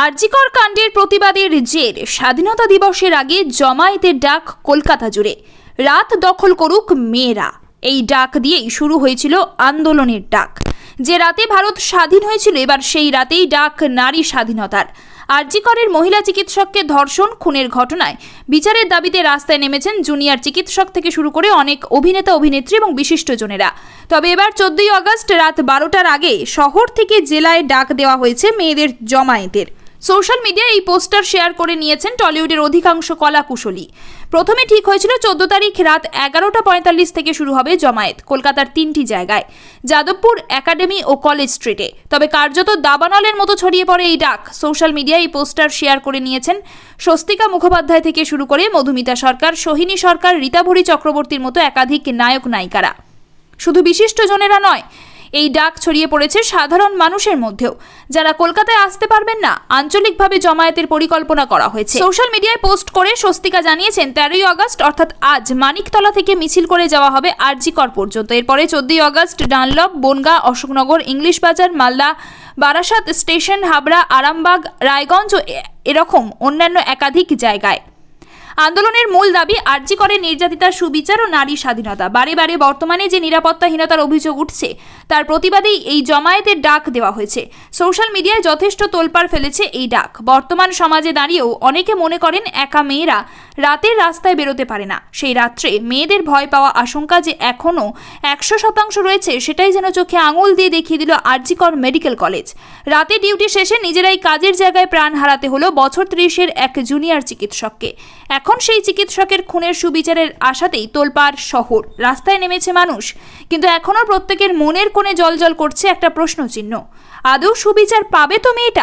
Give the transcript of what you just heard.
আরজিকর কাণ্ডের প্রতিবাদের জের স্বাধীনতা দিবসের আগে জমায়েতের ডাক কলকাতা জুড়ে। রাত দখল করুক মেয়েরা, এই ডাক দিয়েই শুরু হয়েছিল আন্দোলনের ডাক। যে রাতে ভারত স্বাধীন হয়েছিল, এবার সেই রাতেই ডাক নারী স্বাধীনতার। আরজিকরের মহিলা চিকিৎসককে ধর্ষণ খুনের ঘটনায় বিচারের দাবিতে রাস্তায় নেমেছেন জুনিয়র চিকিৎসক থেকে শুরু করে অনেক অভিনেতা অভিনেত্রী এবং বিশিষ্টজনেরা। তবে এবার 14ই আগস্ট রাত 12টার আগে শহর থেকে জেলায় ডাক দেওয়া হয়েছে মেয়েদের জমায়েতের। সোশ্যাল মিডিয়ায় এই পোস্টার শেয়ার করে নিয়েছেন টলিউডের অধিকাংশ কলাকুশলী। প্রথমে ঠিক হয়েছিল 14 তারিখ রাত 11:45 থেকে শুরু হবে জমায়েত কলকাতার 3টি জায়গায়, যাদবপুর, একাডেমি ও কলেজ স্ট্রিটে। তবে কার্যত দাবানলের মতো ছড়িয়ে পড়ে এই ডাক। সোশ্যাল মিডিয়ায় এই পোস্টার শেয়ার করে নিয়েছেন স্বস্তিকা মুখোপাধ্যায় থেকে শুরু করে মধুমিতা সরকার, সোহিনী সরকার, রীতাভরি চক্রবর্তীর মতো একাধিক নায়ক নায়িকারা। শুধু বিশিষ্টজনেরা নয়, এই ডাক ছড়িয়ে পড়েছে সাধারণ মানুষের মধ্যেও। যারা কলকাতায় আসতে পারবেন না, আঞ্চলিকভাবে জমায়েতের পরিকল্পনা করা হয়েছে। সোশ্যাল মিডিয়ায় পোস্ট করে স্বস্তিকা জানিয়েছেন 13ই আগস্ট অর্থাৎ আজ মানিকতলা থেকে মিছিল করে যাওয়া হবে আরজিকর পর্যন্ত। এরপরে 14ই আগস্ট ডানলপ, বনগাঁ, অশোকনগর, ইংলিশ বাজার, মালদা, বারাসাত স্টেশন, হাবড়া, আরামবাগ, রায়গঞ্জ ও এরকম অন্যান্য একাধিক জায়গায়। আন্দোলনের মূল দাবি আরজিকরের নির্যাতিতার সুবিচার ও নারী স্বাধীনতা। বারে বারে বর্তমানে যে নিরাপত্তাহীনতার অভিযোগ উঠছে, তার প্রতিবাদেই এই জমায়েতের ডাক দেওয়া হয়েছে। সোশ্যাল মিডিয়ায় যথেষ্ট তোলপাড় ফেলেছে এই ডাক। বর্তমান সমাজে দাঁড়িয়েও অনেকে মনে করেন একা মেয়েরা রাতের রাস্তায় বেরোতে পারে না। সেই রাত্রে মেয়েদের ভয় পাওয়া আশঙ্কা যে এখনও 100% রয়েছে, সেটাই যেন চোখে আঙুল দিয়ে দেখিয়ে দিল আরজিকর মেডিকেল কলেজ। রাতে ডিউটি শেষে নিজেরাই কাজের জায়গায় প্রাণ হারাতে হলো বছর 30-এর এক জুনিয়র চিকিৎসককে। এখন সেই চিকিৎসকের খুনের সুবিচারের আশাতেই তোলপাড় শহর, রাস্তায় নেমেছে মানুষ। কিন্তু এখনও প্রত্যেকের মনের কোণে জ্বলজ্বল করছে একটা প্রশ্নচিহ্ন, আদৌ সুবিচার পাবে তো মেয়েটা?